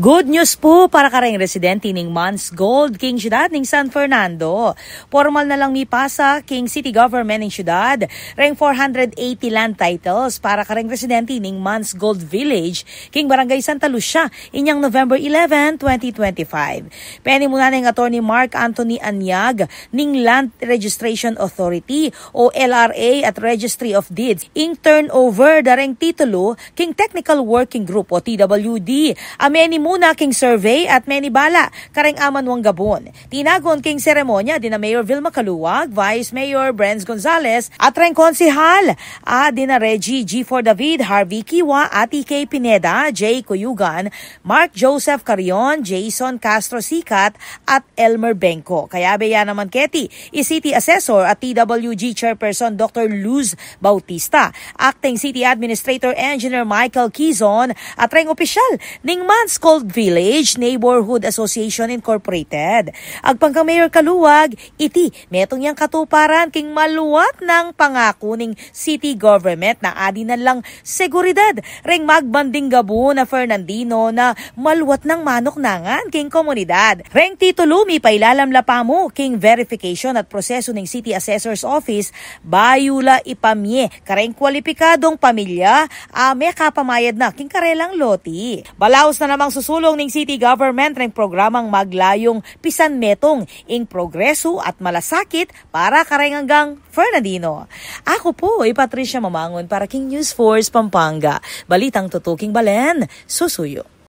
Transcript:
Good news po para kareng residente ning Mans Gold king syudad ning San Fernando. Formal na lang mipasa king city government ning syudad reng 480 land titles para kareng residente ning Mans Gold Village king Barangay Santa Lucia inyang November 11, 2025. Peni muna ning attorney Mark Anthony Anyag ning Land Registration Authority o LRA at Registry of Deeds ing turnover dareng titulo king Technical Working Group o TWD. Ameni muna king survey at many bala kareng amanwang Gabon. Tinagon king seremonya dina Mayor Vilma Caluwag, Vice Mayor Brenz Gonzales at reng konsihal dina Reggie G4 David, Harvey Kiwa, Ati K. Pineda, J. Cuyugan, Mark Joseph Carion, Jason Castro Sikat at Elmer Benko. Kaya beya naman keti i-City Assessor at TWG Chairperson Dr. Luz Bautista, Acting City Administrator Engineer Michael Quizon at reng opisyal ning Mans Gold Village Neighborhood Association Incorporated. Agpangka Mayor Caluwag, iti metong yang katuparan king maluwat ng pangako ning city government na adinan lang seguridad reng magbanding Gabo na Fernandino na maluwat ng manok nangan king komunidad. Reng titulo mi pailalam lapamo king verification at proseso ning City Assessor's Office bayula ipamye kareng kwalipikadong pamilya may kapamayad na king karelang loti. Balaos na namang susulong ning city government ng programang maglayong pisan metong ing progreso at malasakit para karenganggang Fernandino. Ako po ay Patricia Mamangon para King News Force Pampanga. Balitang tutuking Balen, susuyo.